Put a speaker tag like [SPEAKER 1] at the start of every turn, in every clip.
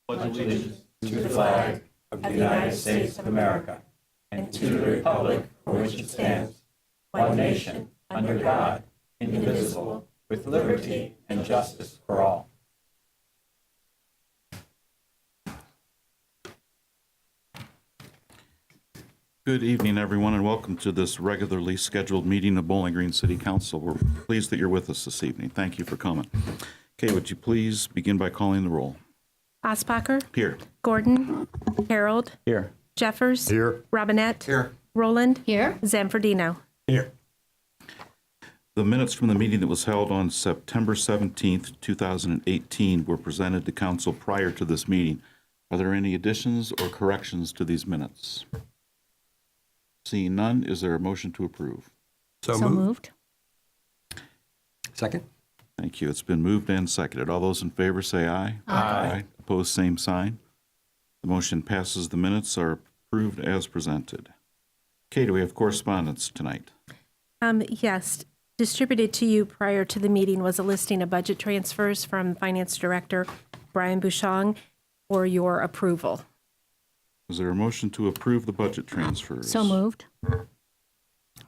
[SPEAKER 1] pledge allegiance to the flag of the United States of America and to the republic for which it stands, one nation, under God, indivisible, with liberty and justice for all.
[SPEAKER 2] Good evening, everyone, and welcome to this regularly scheduled meeting of Bowling Green City Council. We're pleased that you're with us this evening. Thank you for coming. Okay, would you please begin by calling the roll?
[SPEAKER 3] Osbacher.
[SPEAKER 2] Here.
[SPEAKER 3] Gordon. Harold.
[SPEAKER 1] Here.
[SPEAKER 3] Jeffers.
[SPEAKER 1] Here.
[SPEAKER 3] Robinette.
[SPEAKER 1] Here.
[SPEAKER 3] Roland.
[SPEAKER 4] Here.
[SPEAKER 3] Zanfordino.
[SPEAKER 1] Here.
[SPEAKER 2] The minutes from the meeting that was held on September 17th, 2018 were presented to council prior to this meeting. Are there any additions or corrections to these minutes? Seeing none, is there a motion to approve?
[SPEAKER 4] So moved.
[SPEAKER 1] Second.
[SPEAKER 2] Thank you. It's been moved and seconded. All those in favor say aye.
[SPEAKER 1] Aye.
[SPEAKER 2] Opposed, same sign. The motion passes. The minutes are approved as presented. Okay, do we have correspondence tonight?
[SPEAKER 3] Yes. Distributed to you prior to the meeting was a listing of budget transfers from Finance Director Brian Bouchong for your approval.
[SPEAKER 2] Is there a motion to approve the budget transfers?
[SPEAKER 4] So moved.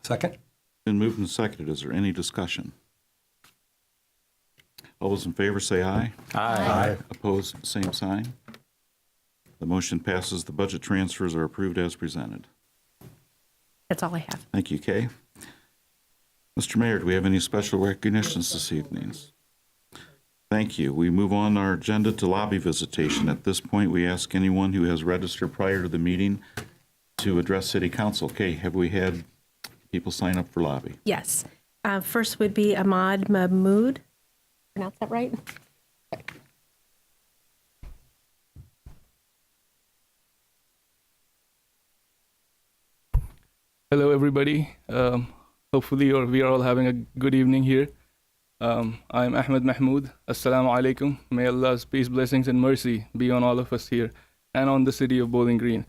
[SPEAKER 1] Second.
[SPEAKER 2] Been moved and seconded. Is there any discussion? All those in favor say aye.
[SPEAKER 1] Aye.
[SPEAKER 2] Opposed, same sign. The motion passes. The budget transfers are approved as presented.
[SPEAKER 3] That's all I have.
[SPEAKER 2] Thank you, Kay. Mr. Mayor, do we have any special recognitions this evening? Thank you. We move on our agenda to lobby visitation. At this point, we ask anyone who has registered prior to the meeting to address City Council. Kay, have we had people sign up for lobby?
[SPEAKER 3] Yes. First would be Ahmed Mohammed. Pronounce that right?
[SPEAKER 5] Hello, everybody. Hopefully we are all having a good evening here. I'm Ahmed Mohammed. Assalamu alaikum. May Allah's peace, blessings, and mercy be on all of us here and on the city of Bowling Green.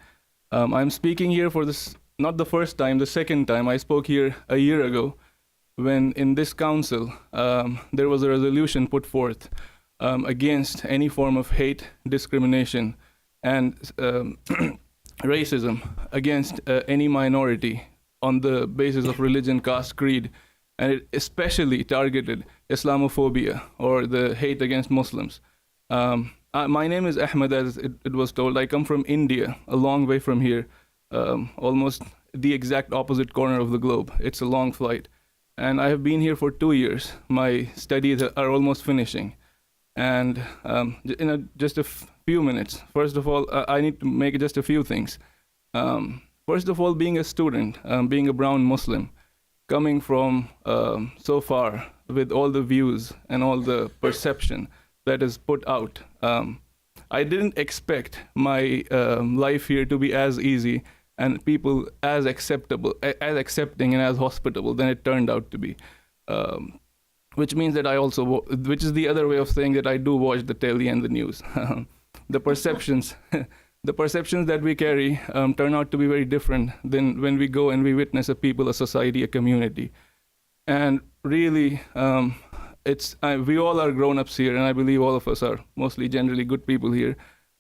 [SPEAKER 5] I'm speaking here for this, not the first time, the second time. I spoke here a year ago when in this council there was a resolution put forth against any form of hate, discrimination, and racism against any minority on the basis of religion, caste, creed, and it especially targeted Islamophobia or the hate against Muslims. My name is Ahmed, as it was told. I come from India, a long way from here, almost the exact opposite corner of the globe. It's a long flight. And I have been here for 2 years. My studies are almost finishing. And in just a few minutes, first of all, I need to make just a few things. First of all, being a student, being a brown Muslim, coming from so far with all the views and all the perception that is put out, I didn't expect my life here to be as easy and people as acceptable, as accepting and as hospitable than it turned out to be. Which means that I also, which is the other way of saying that I do watch the telly and the news. The perceptions that we carry turn out to be very different than when we go and we witness a people, a society, a community. And really, we all are grown-ups here, and I believe all of us are mostly generally good people here.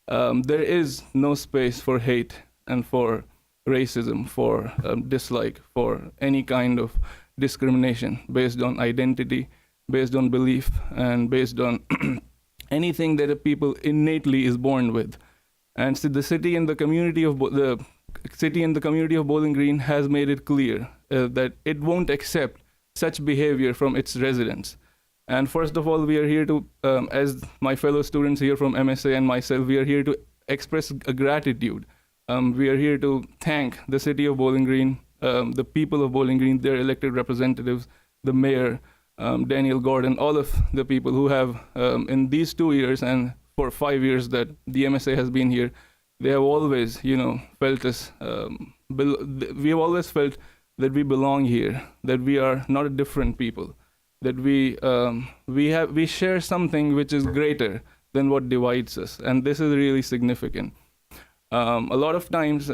[SPEAKER 5] There is no space for hate and for racism, for dislike, for any kind of discrimination based on identity, based on belief, and based on anything that a people innately is born with. And so the city and the community of Bowling Green has made it clear that it won't accept such behavior from its residents. And first of all, we are here to, as my fellow students here from MSA and myself, we are here to express a gratitude. We are here to thank the city of Bowling Green, the people of Bowling Green, their elected representatives, the mayor, Daniel Gordon, all of the people who have, in these 2 years and for 5 years that the MSA has been here, they have always, felt us, we have always felt that we belong here, that we are not a different people, that we share something which is greater than what divides us, and this is really significant. A lot of times,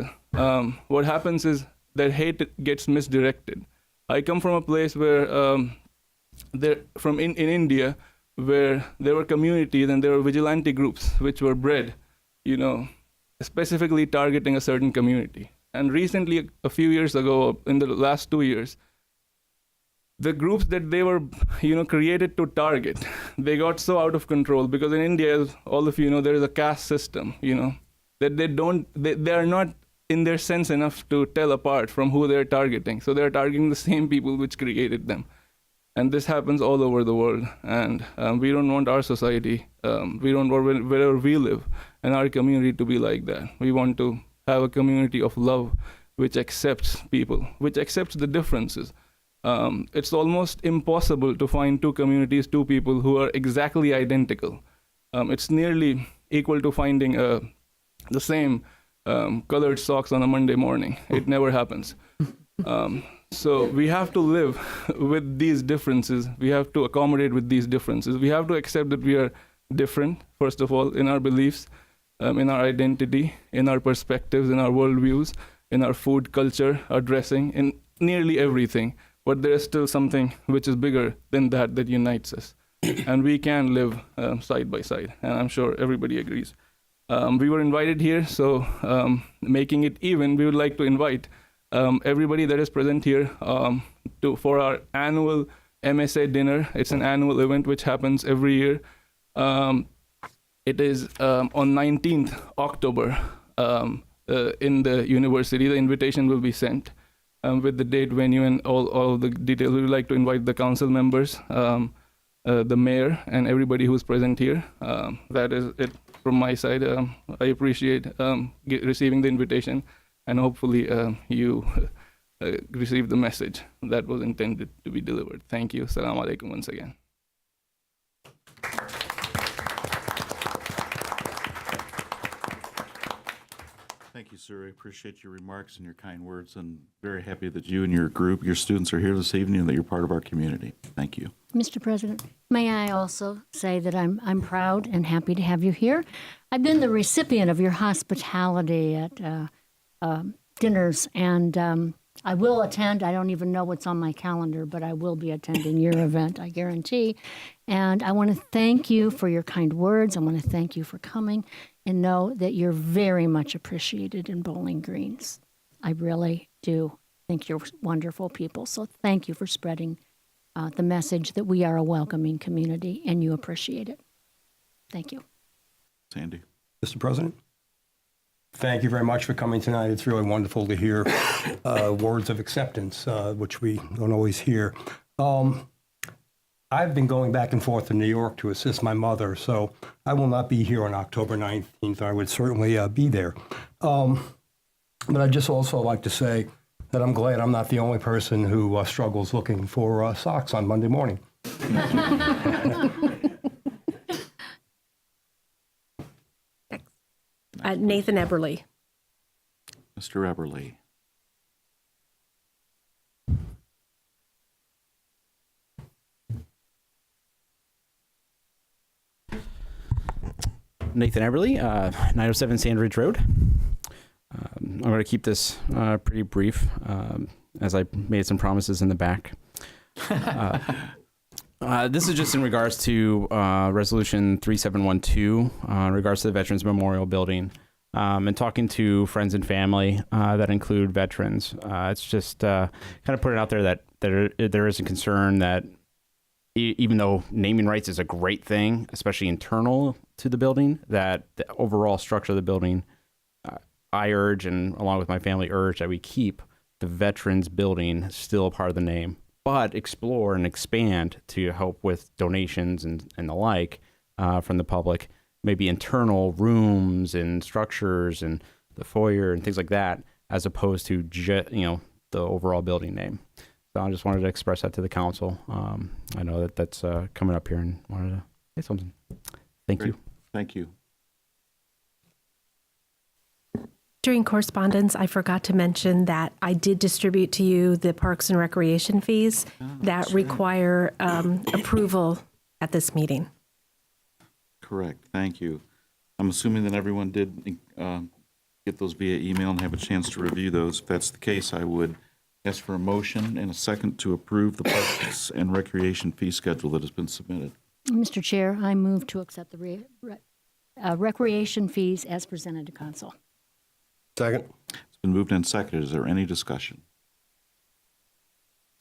[SPEAKER 5] what happens is that hate gets misdirected. I come from a place where, in India, where there were communities and there were vigilante groups which were bred specifically targeting a certain community. And recently, a few years ago, in the last 2 years, the groups that they were, created to target, they got so out of control because in India, as all of you know, there is a caste system, that they are not in their sense enough to tell apart from who they're targeting. So they're targeting the same people which created them. And this happens all over the world. And we don't want our society, we don't want wherever we live and our community to be like that. We want to have a community of love which accepts people, which accepts the differences. It's almost impossible to find two communities, two people who are exactly identical. It's nearly equal to finding the same colored socks on a Monday morning. It never happens. So we have to live with these differences. We have to accommodate with these differences. We have to accept that we are different, first of all, in our beliefs, in our identity, in our perspectives, in our worldviews, in our food culture, our dressing, in nearly everything. But there is still something which is bigger than that unites us. And we can live side by side. And I'm sure everybody agrees. We were invited here, so making it even, we would like to invite everybody that is present here for our annual MSA dinner. It's an annual event which happens every year. It is on 19th October in the university. The invitation will be sent with the date, venue, and all of the details. We would like to invite the council members, the mayor, and everybody who's present here. That is it from my side. I appreciate receiving the invitation, and hopefully you receive the message that was intended to be delivered. Thank you. Assalamu alaikum once again.
[SPEAKER 2] Thank you, sir. I appreciate your remarks and your kind words, and very happy that you and your group, your students, are here this evening and that you're part of our community. Thank you.
[SPEAKER 4] Mr. President, may I also say that I'm proud and happy to have you here. I've been the recipient of your hospitality at dinners, and I will attend. I don't even know what's on my calendar, but I will be attending your event, I guarantee. And I want to thank you for your kind words. I want to thank you for coming, and know that you're very much appreciated in Bowling Greens. I really do think you're wonderful people. So thank you for spreading the message that we are a welcoming community, and you appreciate it. Thank you.
[SPEAKER 2] Sandy.
[SPEAKER 6] Mr. President, thank you very much for coming tonight. It's really wonderful to hear words of acceptance, which we don't always hear. I've been going back and forth to New York to assist my mother, so I will not be here on October 19th. I would certainly be there. But I'd just also like to say that I'm glad I'm not the only person who struggles looking for socks on Monday morning.
[SPEAKER 3] Nathan Eberly.
[SPEAKER 2] Mr. Eberly.
[SPEAKER 7] Nathan Eberly, 907 Sandridge Road. I'm going to keep this pretty brief, as I made some promises in the back. This is just in regards to Resolution 3712, in regards to the Veterans Memorial Building, and talking to friends and family that include veterans. It's just kind of putting out there that there is a concern that even though naming rights is a great thing, especially internal to the building, that the overall structure of the building, I urge, and along with my family urge, that we keep the Veterans Building still a part of the name, but explore and expand to help with donations and the like from the public, maybe internal rooms and structures and the foyer and things like that, as opposed to the overall building name. So I just wanted to express that to the council. I know that's coming up here, and wanted to say something. Thank you.
[SPEAKER 2] Thank you.
[SPEAKER 3] During correspondence, I forgot to mention that I did distribute to you the Parks and Recreation fees that require approval at this meeting.
[SPEAKER 2] Correct. Thank you. I'm assuming that everyone did get those via email and have a chance to review those. If that's the case, I would ask for a motion and a second to approve the Parks and Recreation fee schedule that has been submitted.
[SPEAKER 4] Mr. Chair, I move to accept the recreation fees as presented to council.
[SPEAKER 6] Second.
[SPEAKER 2] It's been moved and seconded. Is there any discussion?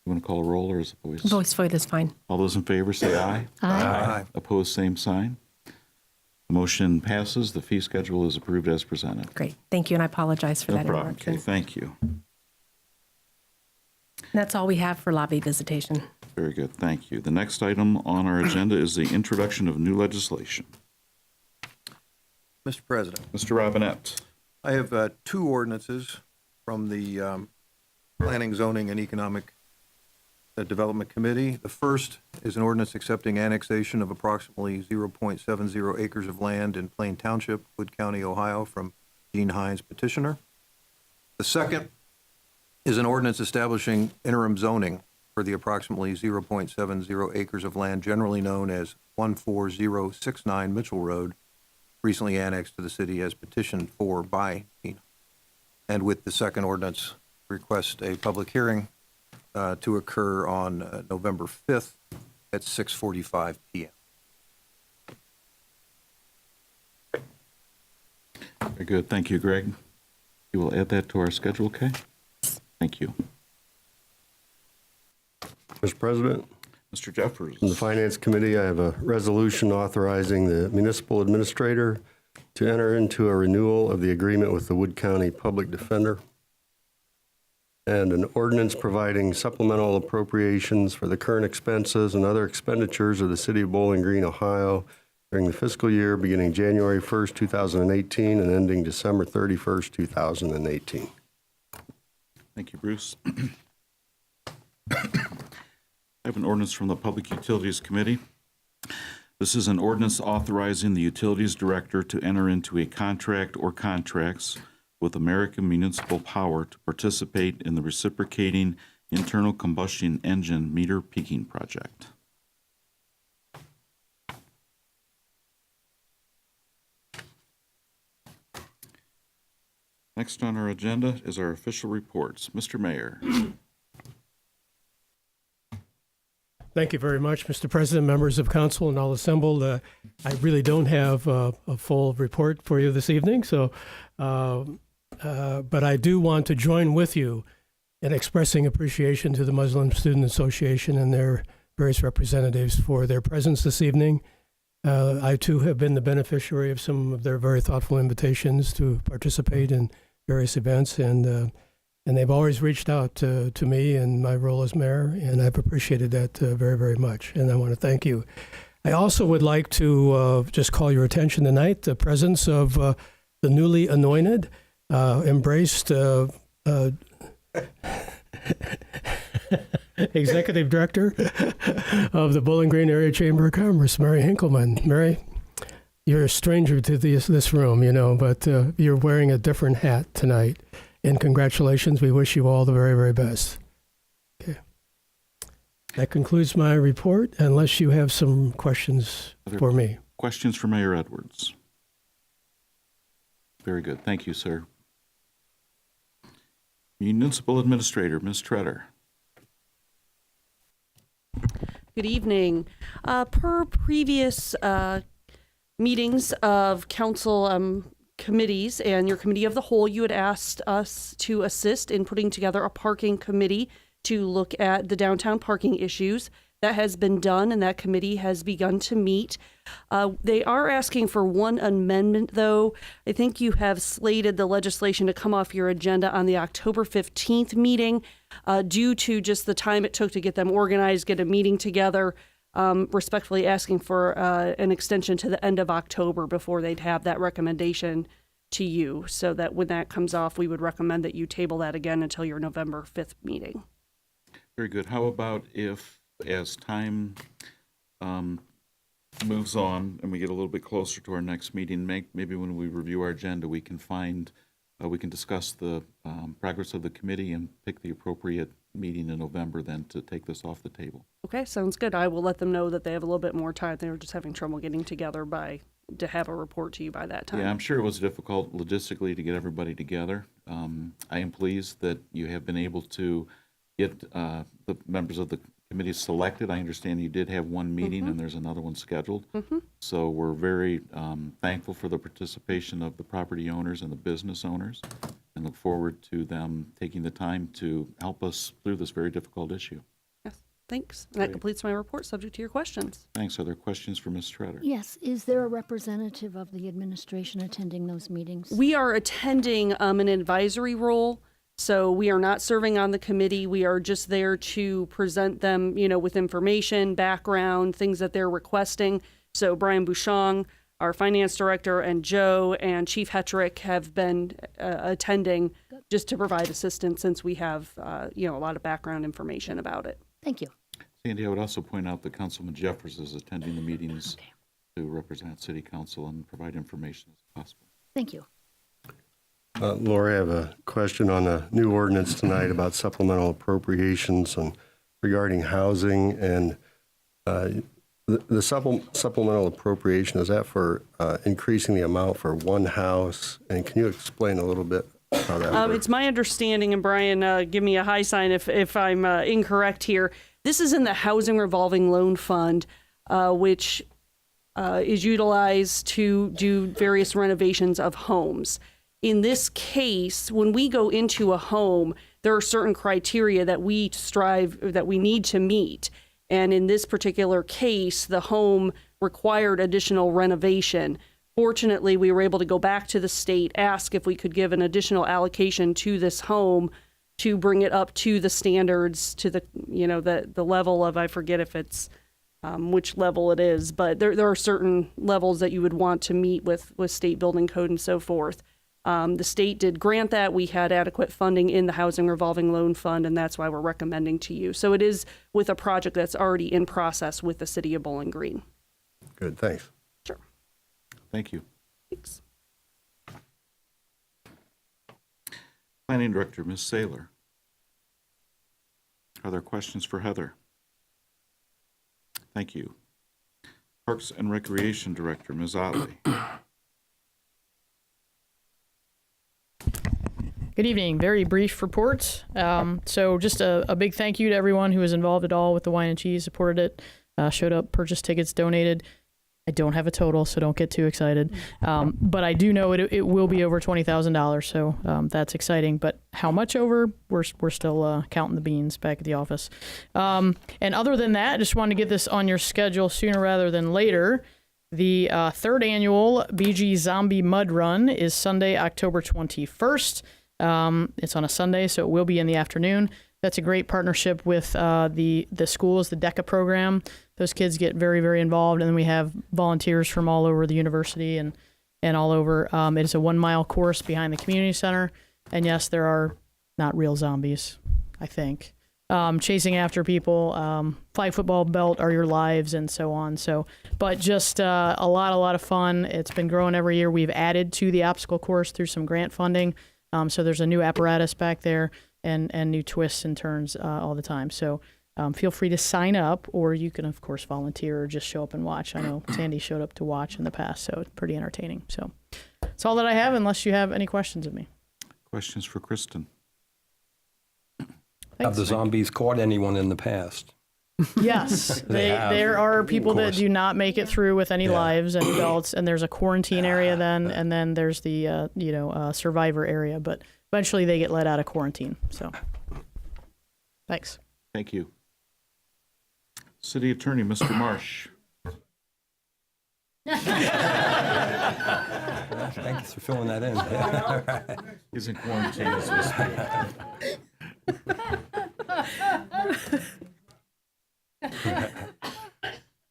[SPEAKER 2] You want to call a roll or is it voice?
[SPEAKER 3] Voice vote is fine.
[SPEAKER 2] All those in favor say aye.
[SPEAKER 4] Aye.
[SPEAKER 2] Opposed, same sign. The motion passes. The fee schedule is approved as presented.
[SPEAKER 3] Great. Thank you, and I apologize for
[SPEAKER 2] No
[SPEAKER 3] that
[SPEAKER 2] problem.
[SPEAKER 3] interruption.
[SPEAKER 2] Okay, thank you.
[SPEAKER 3] That's all we have for lobby visitation.
[SPEAKER 2] Very good. Thank you. The next item on our agenda is the introduction of new legislation.
[SPEAKER 8] Mr. President,
[SPEAKER 2] Mr. Robinette.
[SPEAKER 8] I have two ordinances from the Planning, Zoning, and Economic Development Committee. The first is an ordinance accepting annexation of approximately 0.70 acres of land in Plain Township, Wood County, Ohio, from Gene Hines petitioner. The second is an ordinance establishing interim zoning for the approximately 0.70 acres of land generally known as 14069 Mitchell Road, recently annexed to the city as petitioned for by Gene. And with the second ordinance, request a public hearing to occur on November 5th at 6:45 p.m.
[SPEAKER 2] Very good. Thank you, Greg. You will add that to our schedule, okay? Thank you.
[SPEAKER 9] Mr. President,
[SPEAKER 2] Mr. Jeffers.
[SPEAKER 9] in the Finance Committee, I have a resolution authorizing the municipal administrator to enter into a renewal of the agreement with the Wood County Public Defender, and an ordinance providing supplemental appropriations for the current expenses and other expenditures of the City of Bowling Green, Ohio during the fiscal year beginning January 1st, 2018 and ending December 31st, 2018.
[SPEAKER 2] Thank you, Bruce. I have an ordinance from the Public Utilities Committee. This is an ordinance authorizing the Utilities Director to enter into a contract or contracts with American Municipal Power to participate in the reciprocating internal combustion engine meter peaking project. Next on our agenda is our official reports. Mr. Mayor.
[SPEAKER 10] Thank you very much, Mr. President, members of council, and all assembled. I really don't have a full report for you this evening, so but I do want to join with you in expressing appreciation to the Muslim Student Association and their various representatives for their presence this evening. I, too, have been the beneficiary of some of their very thoughtful invitations to participate in various events, and they've always reached out to me in my role as mayor, and I've appreciated that very, very much, and I want to thank you. I also would like to just call your attention tonight, the presence of the newly anointed, embraced Executive Director of the Bowling Green Area Chamber of Commerce, Mary Hinkleman. Mary, you're a stranger to this room, you know, but you're wearing a different hat tonight. And congratulations. We wish you all the very, very best. Okay. That concludes my report, unless you have some questions for me.
[SPEAKER 2] Questions for Mayor Edwards? Very good. Thank you, sir. Municipal Administrator, Ms. Treader.
[SPEAKER 11] Good evening. Per previous meetings of council committees and your committee of the whole, you had asked us to assist in putting together a parking committee to look at the downtown parking issues. That has been done, and that committee has begun to meet. They are asking for one amendment, though. I think you have slated the legislation to come off your agenda on the October 15th meeting due to just the time it took to get them organized, get a meeting together, respectfully asking for an extension to the end of October before they'd have that recommendation to you, so that when that comes off, we would recommend that you table that again until your November 5th meeting.
[SPEAKER 2] Very good. How about if, as time moves on and we get a little bit closer to our next meeting, maybe when we review our agenda, we can discuss the progress of the committee and pick the appropriate meeting in November then to take this off the table.
[SPEAKER 11] Okay, sounds good. I will let them know that they have a little bit more time. They were just having trouble getting together to have a report to you by that time.
[SPEAKER 2] Yeah, I'm sure it was difficult logistically to get everybody together. I am pleased that you have been able to get the members of the committees selected. I understand you did have one meeting and there's another one scheduled. So we're very thankful for the participation of the property owners and the business owners and look forward to them taking the time to help us through this very difficult issue.
[SPEAKER 11] Yes, thanks. And that completes my report, subject to your questions.
[SPEAKER 2] Thanks. Are there questions for Ms. Schroeder?
[SPEAKER 4] Yes. Is there a representative of the administration attending those meetings?
[SPEAKER 11] We are attending an advisory role. So we are not serving on the committee. We are just there to present them, with information, background, things that they're requesting. So Brian Bouchon, our finance director, and Joe and Chief Hetrick have been attending just to provide assistance since we have, a lot of background information about it.
[SPEAKER 4] Thank you.
[SPEAKER 2] Sandy, I would also point out that Councilman Jeffers is attending the meetings to represent City Council and provide information as possible.
[SPEAKER 4] Thank you.
[SPEAKER 9] Lori, I have a question on a new ordinance tonight about supplemental appropriations and regarding housing. And the supplemental appropriation, is that for increasing the amount for one house? And can you explain a little bit how that works?
[SPEAKER 11] It's my understanding, and Brian, give me a high sign if I'm incorrect here. This is in the Housing Revolving Loan Fund, which is utilized to do various renovations of homes. In this case, when we go into a home, there are certain criteria that we need to meet. And in this particular case, the home required additional renovation. Fortunately, we were able to go back to the state, ask if we could give an additional allocation to this home to bring it up to the standards, to the level of, I forget if it's which level it is, but there are certain levels that you would want to meet with state building code and so forth. The state did grant that. We had adequate funding in the Housing Revolving Loan Fund, and that's why we're recommending to you. So it is with a project that's already in process with the City of Bowling Green.
[SPEAKER 9] Good, thanks.
[SPEAKER 11] Sure.
[SPEAKER 2] Thank you.
[SPEAKER 11] Thanks.
[SPEAKER 2] Planning Director, Ms. Saylor. Are there questions for Heather? Thank you. Parks and Recreation Director, Ms. Otley.
[SPEAKER 12] Good evening. Very brief report. So just a big thank you to everyone who was involved at all with the wine and cheese, supported it, showed up, purchased tickets, donated. I don't have a total, so don't get too excited. But I do know it will be over $20,000, so that's exciting. But how much over? We're still counting the beans back at the office. And other than that, I just wanted to get this on your schedule sooner rather than later. The third annual BG Zombie Mud Run is Sunday, October 21st. It's on a Sunday, so it will be in the afternoon. That's a great partnership with the schools, the DECA program. Those kids get very, very involved, and then we have volunteers from all over the university and all over. It is a 1 mile course behind the community center, and yes, there are not real zombies, I think, chasing after people. Flag football belt are your lives, and so on. So, but just a lot of fun. It's been growing every year. We've added to the obstacle course through some grant funding. So there's a new apparatus back there and new twists and turns all the time. So feel free to sign up, or you can, of course, volunteer or just show up and watch. I know Sandy showed up to watch in the past, so it's pretty entertaining. So that's all that I have, unless you have any questions of me.
[SPEAKER 2] Questions for Kristen?
[SPEAKER 6] Have the zombies caught anyone in the past?
[SPEAKER 12] Yes, there are people that do not make it through with any lives and adults, and there's a quarantine area then, and then there's the survivor area. But eventually they get let out of quarantine. So, thanks.
[SPEAKER 2] Thank you. City Attorney, Mr. Marsh.
[SPEAKER 6] Thanks for filling that in.
[SPEAKER 2] He's in quarantine as we speak.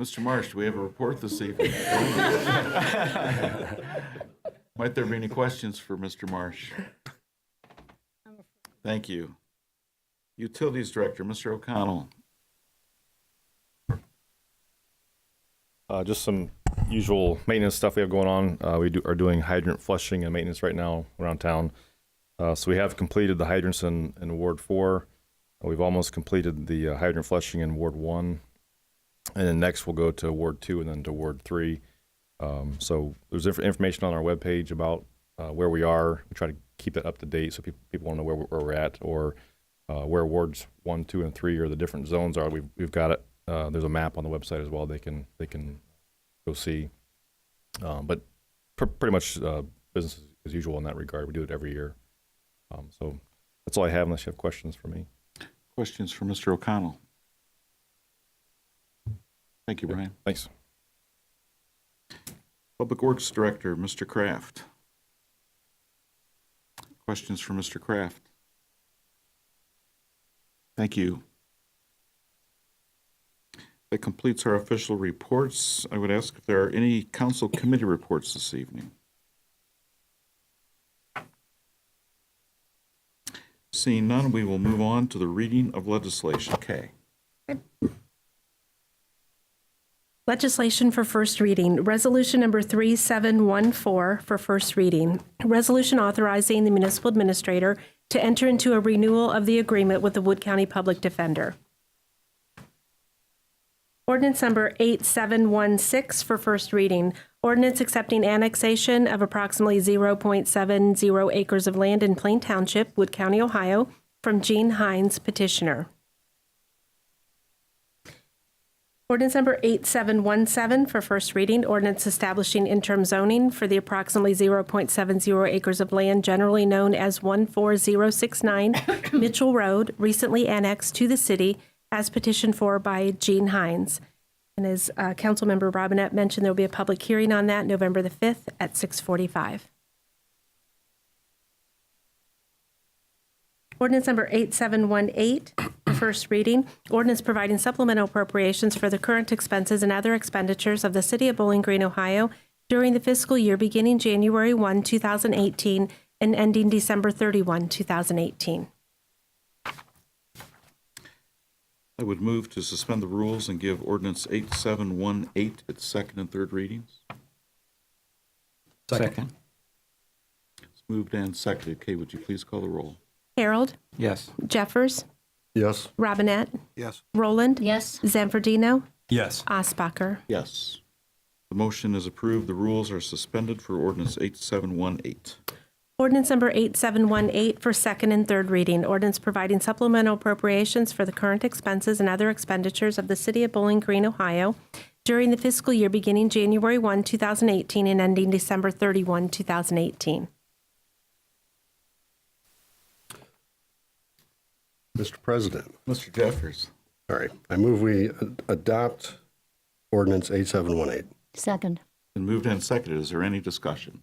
[SPEAKER 2] Mr. Marsh, do we have a report this evening? Might there be any questions for Mr. Marsh? Thank you. Utilities Director, Mr. O'Connell.
[SPEAKER 13] Just some usual maintenance stuff we have going on. We are doing hydrant flushing and maintenance right now around town. So we have completed the hydrants in Ward 4. We've almost completed the hydrant flushing in Ward 1. And then next we'll go to Ward 2 and then to Ward 3. So there's information on our webpage about where we are. We try to keep that up to date so people want to know where we're at, or where wards 1, 2, and 3 or the different zones are. We've got it. There's a map on the website as well. They can go see. But pretty much business as usual in that regard. We do it every year. So that's all I have, unless you have questions for me.
[SPEAKER 2] Questions for Mr. O'Connell? Thank you, Brian.
[SPEAKER 13] Thanks.
[SPEAKER 2] Public Works Director, Mr. Kraft. Questions for Mr. Kraft? Thank you. That completes our official reports. I would ask if there are any council committee reports this evening. Seeing none, we will move on to the reading of legislation. Kay.
[SPEAKER 3] Legislation for first reading. Resolution number 3714 for first reading. Resolution authorizing the municipal administrator to enter into a renewal of the agreement with the Wood County Public Defender. Ordinance number 8716 for first reading. Ordinance accepting annexation of approximately 0.70 acres of land in Plain Township, Wood County, Ohio, from Gene Hines, petitioner. Ordinance number 8717 for first reading. Ordinance establishing interim zoning for the approximately 0.70 acres of land generally known as 14069 Mitchell Road, recently annexed to the city, as petitioned for by Gene Hines. And as Councilmember Robinette mentioned, there will be a public hearing on that November the 5th at 6:45. Ordinance number 8718, first reading. Ordinance providing supplemental appropriations for the current expenses and other expenditures of the City of Bowling Green, Ohio, during the fiscal year beginning January 1, 2018, and ending December 31, 2018.
[SPEAKER 2] I would move to suspend the rules and give ordinance 8718 its second and third readings.
[SPEAKER 6] Second.
[SPEAKER 2] It's moved and seconded. Kay, would you please call the roll?
[SPEAKER 3] Harold,
[SPEAKER 1] Yes.
[SPEAKER 3] Jeffers,
[SPEAKER 9] Yes.
[SPEAKER 3] Robinette,
[SPEAKER 8] Yes.
[SPEAKER 3] Roland,
[SPEAKER 4] Yes.
[SPEAKER 3] Zanfordino,
[SPEAKER 6] Yes.
[SPEAKER 3] Osbacher.
[SPEAKER 2] Yes. The motion is approved. The rules are suspended for ordinance 8718.
[SPEAKER 3] Ordinance number 8718 for second and third reading. Ordinance providing supplemental appropriations for the current expenses and other expenditures of the City of Bowling Green, Ohio, during the fiscal year beginning January 1, 2018, and ending December 31, 2018.
[SPEAKER 9] Mr. President,
[SPEAKER 2] Mr. Jeffers.
[SPEAKER 9] all right, I move we adopt ordinance 8718.
[SPEAKER 4] Second.
[SPEAKER 2] Been moved and seconded. Is there any discussion?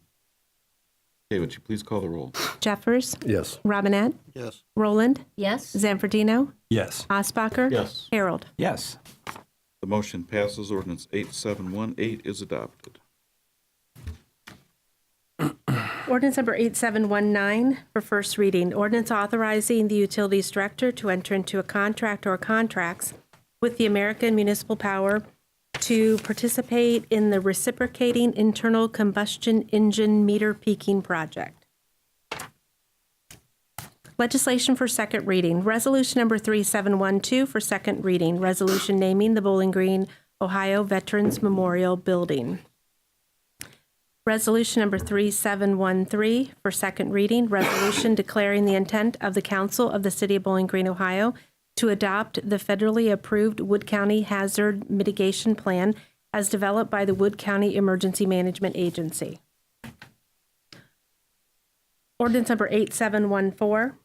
[SPEAKER 2] Kay, would you please call the roll?
[SPEAKER 3] Jeffers,
[SPEAKER 9] Yes.
[SPEAKER 3] Robinette,
[SPEAKER 8] Yes.
[SPEAKER 3] Roland,
[SPEAKER 4] Yes.
[SPEAKER 3] Zanfordino,
[SPEAKER 6] Yes.
[SPEAKER 3] Osbacher.
[SPEAKER 2] Yes.
[SPEAKER 3] Harold.
[SPEAKER 1] Yes.
[SPEAKER 2] The motion passes. Ordinance 8718 is adopted.
[SPEAKER 3] Ordinance number 8719 for first reading. Ordinance authorizing the Utilities Director to enter into a contract or contracts with the American Municipal Power to participate in the reciprocating internal combustion engine meter peaking project. Legislation for second reading. Resolution number 3712 for second reading. Resolution naming the Bowling Green, Ohio Veterans Memorial Building. Resolution number 3713 for second reading. Resolution declaring the intent of the Council of the City of Bowling Green, Ohio, to adopt the federally approved Wood County Hazard Mitigation Plan as developed by the Wood County Emergency Management Agency. Ordinance number 8714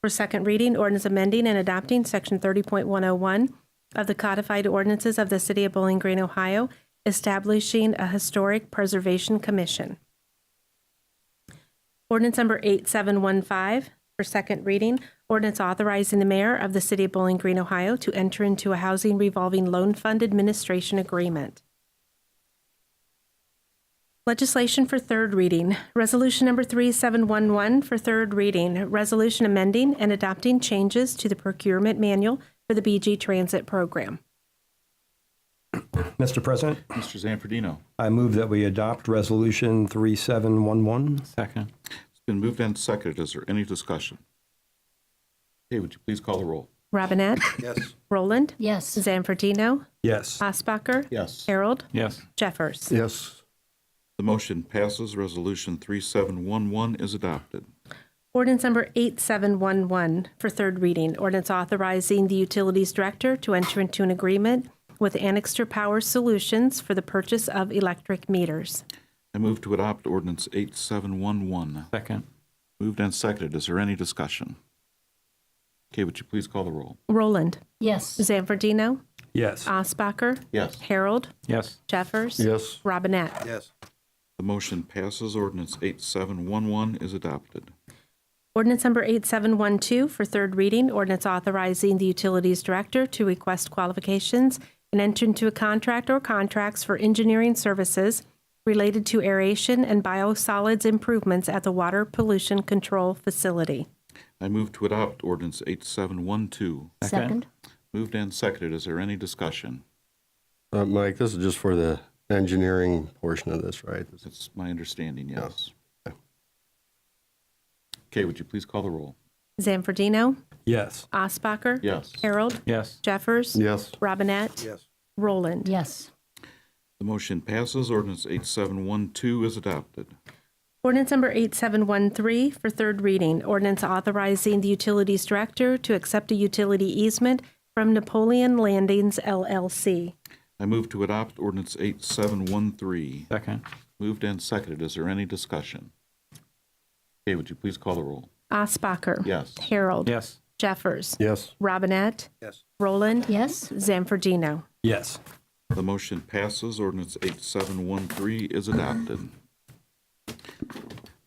[SPEAKER 3] for second reading. Ordinance amending and adopting Section 30.101 of the Codified Ordinances of the City of Bowling Green, Ohio, establishing a Historic Preservation Commission. Ordinance number 8715 for second reading. Ordinance authorizing the mayor of the City of Bowling Green, Ohio, to enter into a housing revolving loan fund administration agreement. Legislation for third reading. Resolution number 3711 for third reading. Resolution amending and adopting changes to the procurement manual for the BG Transit Program.
[SPEAKER 6] Mr. President,
[SPEAKER 2] Mr. Zanfordino.
[SPEAKER 6] I move that we adopt Resolution 3711.
[SPEAKER 1] Second.
[SPEAKER 2] It's been moved and seconded. Is there any discussion? Kay, would you please call the roll?
[SPEAKER 3] Robinette,
[SPEAKER 8] Yes.
[SPEAKER 3] Roland,
[SPEAKER 4] Yes.
[SPEAKER 3] Zanfordino,
[SPEAKER 6] Yes.
[SPEAKER 3] Osbacher,
[SPEAKER 2] Yes.
[SPEAKER 3] Harold,
[SPEAKER 1] Yes.
[SPEAKER 3] Jeffers.
[SPEAKER 9] Yes.
[SPEAKER 2] The motion passes. Resolution 3711 is adopted.
[SPEAKER 3] Ordinance number 8711 for third reading. Ordinance authorizing the Utilities Director to enter into an agreement with Annixter Power Solutions for the purchase of electric meters.
[SPEAKER 2] I move to adopt ordinance 8711.
[SPEAKER 1] Second.
[SPEAKER 2] Moved and seconded. Is there any discussion? Okay, would you please call the roll?
[SPEAKER 3] Roland.
[SPEAKER 4] Yes.
[SPEAKER 3] Zanfordino.
[SPEAKER 6] Yes.
[SPEAKER 3] Osbacher.
[SPEAKER 2] Yes.
[SPEAKER 3] Harold.
[SPEAKER 1] Yes.
[SPEAKER 3] Jeffers.
[SPEAKER 9] Yes.
[SPEAKER 3] Robinette.
[SPEAKER 8] Yes.
[SPEAKER 2] The motion passes. Ordinance 8711 is adopted.
[SPEAKER 3] Ordinance number 8712 for third reading. Ordinance authorizing the Utilities Director to request qualifications and enter into a contract or contracts for engineering services related to aeration and biosolids improvements at the Water Pollution Control Facility.
[SPEAKER 2] I move to adopt ordinance 8712.
[SPEAKER 4] Second.
[SPEAKER 2] Moved and seconded. Is there any discussion?
[SPEAKER 9] Mike, this is just for the engineering portion of this, right?
[SPEAKER 2] That's my understanding, yes. Okay, would you please call the roll?
[SPEAKER 3] Zanfordino.
[SPEAKER 6] Yes.
[SPEAKER 3] Osbacher.
[SPEAKER 2] Yes.
[SPEAKER 3] Harold.
[SPEAKER 1] Yes.
[SPEAKER 3] Jeffers.
[SPEAKER 9] Yes.
[SPEAKER 3] Robinette.
[SPEAKER 8] Yes.
[SPEAKER 3] Roland.
[SPEAKER 4] Yes.
[SPEAKER 2] The motion passes. Ordinance 8712 is adopted.
[SPEAKER 3] Ordinance number 8713 for third reading. Ordinance authorizing the Utilities Director to accept a utility easement from Napoleon Landings LLC.
[SPEAKER 2] I move to adopt ordinance 8713.
[SPEAKER 1] Second.
[SPEAKER 2] Moved and seconded. Is there any discussion? Okay, would you please call the roll?
[SPEAKER 3] Osbacher.
[SPEAKER 2] Yes.
[SPEAKER 3] Harold.
[SPEAKER 1] Yes.
[SPEAKER 3] Jeffers.
[SPEAKER 9] Yes.
[SPEAKER 3] Robinette.
[SPEAKER 8] Yes.
[SPEAKER 3] Roland.
[SPEAKER 4] Yes.
[SPEAKER 3] Zanfordino.
[SPEAKER 6] Yes.
[SPEAKER 2] The motion passes. Ordinance 8713 is adopted.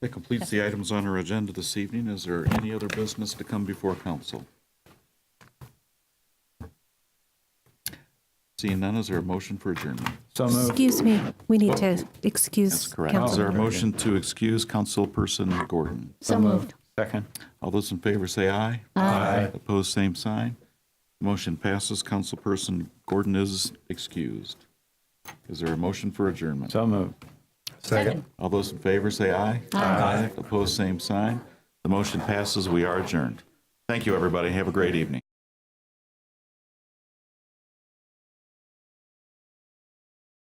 [SPEAKER 2] That completes the items on our agenda this evening. Is there any other business to come before council? Seeing none, is there a motion for adjournment?
[SPEAKER 1] So moved.
[SPEAKER 3] Excuse me. We need to excuse
[SPEAKER 2] That's correct. Is
[SPEAKER 3] council.
[SPEAKER 2] there a motion to excuse Councilperson Gordon?
[SPEAKER 4] So moved.
[SPEAKER 1] Second.
[SPEAKER 2] All those in favor say aye.
[SPEAKER 1] Aye.
[SPEAKER 2] Opposed, same sign. Motion passes. Councilperson Gordon is excused. Is there a motion for adjournment?
[SPEAKER 1] So moved.
[SPEAKER 9] Second.
[SPEAKER 2] All those in favor say aye. Aye. Opposed, same sign. The motion passes. We are adjourned. Thank you, everybody. Have a great evening.